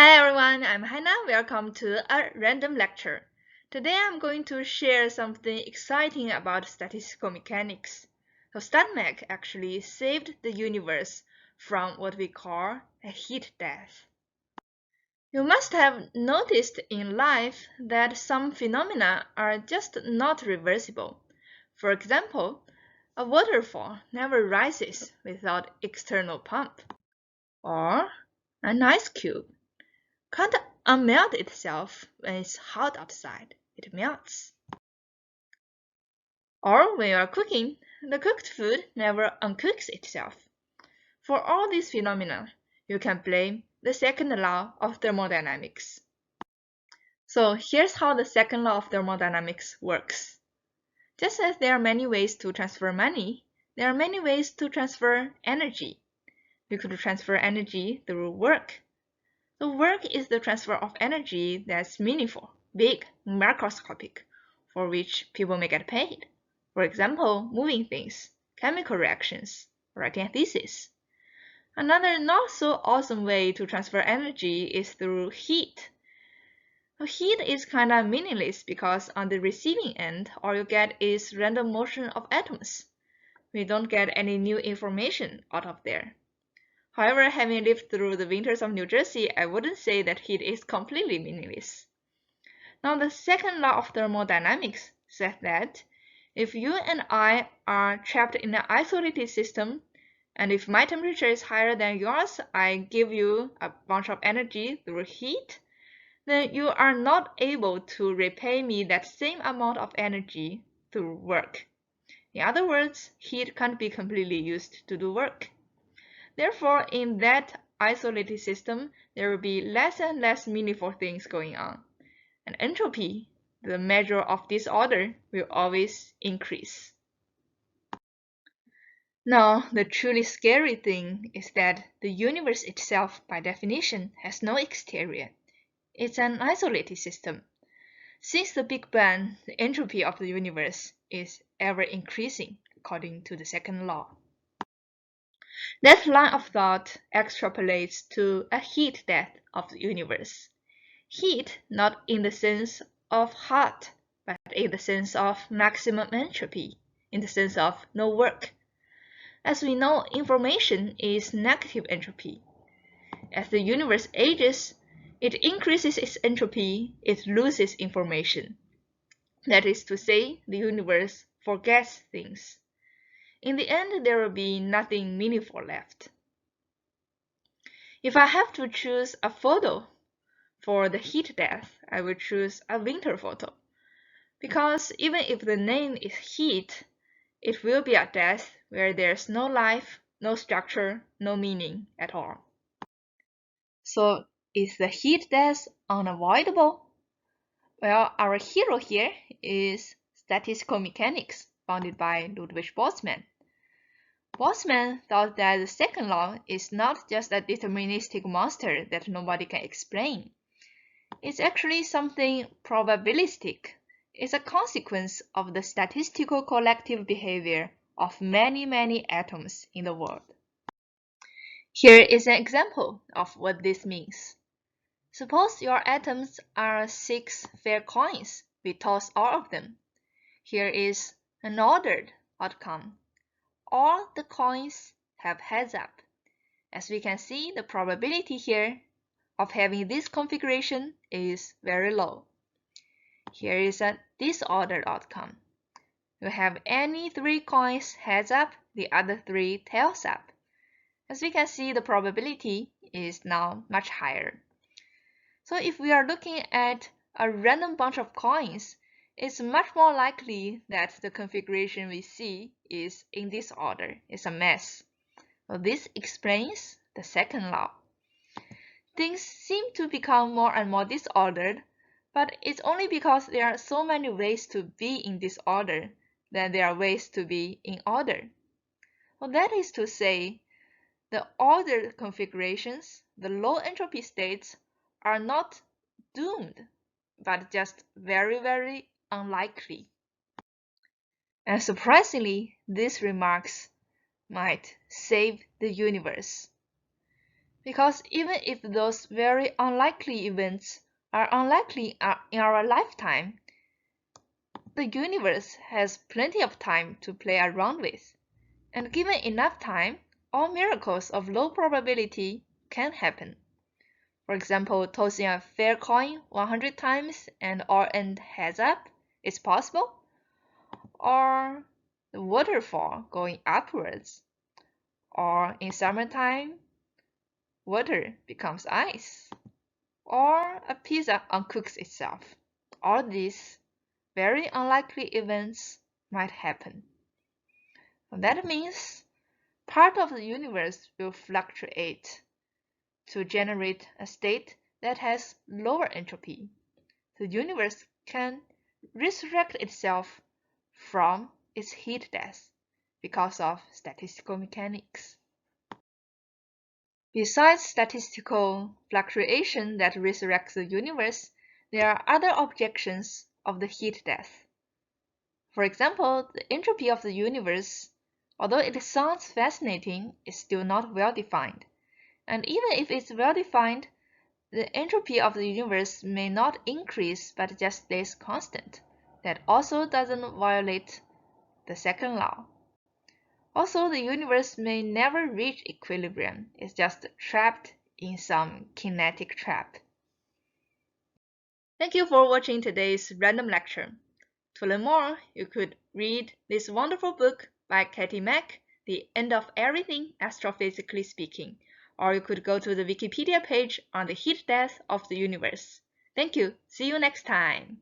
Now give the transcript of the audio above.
Hi everyone, I'm Hannah. Welcome to a random lecture. Today I'm going to share something exciting about statistical mechanics. So StatMech actually saved the universe from what we call a heat death. You must have noticed in life that some phenomena are just not reversible. For example, a waterfall never rises without external pump, or an ice cube can't unmelt itself when it's hot outside. It melts. Or when you are cooking, the cooked food never uncooks itself. For all these phenomena, you can blame the second law of thermodynamics. So here's how the second law of thermodynamics works. Just as there are many ways to transfer money, there are many ways to transfer energy. You could transfer energy through work. The work is the transfer of energy that's meaningful, big, macroscopic, for which people may get paid. For example, moving things, chemical reactions, writing a thesis. Another not so awesome way to transfer energy is through heat. Heat is kinda meaningless because on the receiving end, all you get is random motion of atoms. We don't get any new information out of there. However, having lived through the winters of New Jersey, I wouldn't say that heat is completely meaningless. Now, the second law of thermodynamics says that if you and I are trapped in an isolated system, and if my temperature is higher than yours, I give you a bunch of energy through heat, then you are not able to repay me that same amount of energy through work. In other words, heat can't be completely used to do work. Therefore, in that isolated system, there will be less and less meaningful things going on. And entropy, the measure of disorder, will always increase. Now, the truly scary thing is that the universe itself, by definition, has no exterior. It's an isolated system. Since the Big Bang, the entropy of the universe is ever increasing, according to the second law. That line of thought extrapolates to a heat death of the universe. Heat not in the sense of hot, but in the sense of maximum entropy, in the sense of no work. As we know, information is negative entropy. As the universe ages, it increases its entropy, it loses information. That is to say, the universe forgets things. In the end, there will be nothing meaningful left. If I have to choose a photo for the heat death, I will choose a winter photo. Because even if the name is heat, it will be a death where there's no life, no structure, no meaning at all. So is the heat death unavoidable? Well, our hero here is statistical mechanics, founded by Ludwig Boltzmann. Boltzmann thought that the second law is not just a deterministic monster that nobody can explain. It's actually something probabilistic. It's a consequence of the statistical collective behavior of many atoms in the world. Here is an example of what this means. Suppose your atoms are 6 fair coins. We toss all of them. Here is an ordered outcome. All the coins have heads up. As we can see, the probability here of having this configuration is very low. Here is a disordered outcome. You have any 3 coins heads up, the other 3 tails up. As we can see, the probability is now much higher. So if we are looking at a random bunch of coins, it's much more likely that the configuration we see is in disorder, it's a mess. Well, this explains the second law. Things seem to become more and more disordered, but it's only because there are so many ways to be in disorder that there are ways to be in order. Well, that is to say, the ordered configurations, the low entropy states, are not doomed, but just very unlikely. And surprisingly, these remarks might save the universe. Because even if those very unlikely events are unlikely in our lifetime, the universe has plenty of time to play around with, and given enough time, all miracles of low probability can happen. For example, tossing a fair coin 100 times and all end heads up is possible, or the waterfall going upwards, or in summertime, water becomes ice, or a pizza uncooks itself. All these very unlikely events might happen. That means part of the universe will fluctuate to generate a state that has lower entropy. The universe can resurrect itself from its heat death because of statistical mechanics. Besides statistical fluctuation that resurrects the universe, there are other objections of the heat death. For example, the entropy of the universe, although it sounds fascinating, is still not well defined. And even if it's well defined, the entropy of the universe may not increase but just stays constant. That also doesn't violate the second law. Also, the universe may never reach equilibrium. It's just trapped in some kinetic trap. Thank you for watching today's random lecture. To learn more, you could read this wonderful book by Katie Mack, The End of Everything, Astrophysically Speaking, or you could go to the Wikipedia page on the heat death of the universe. Thank you. See you next time.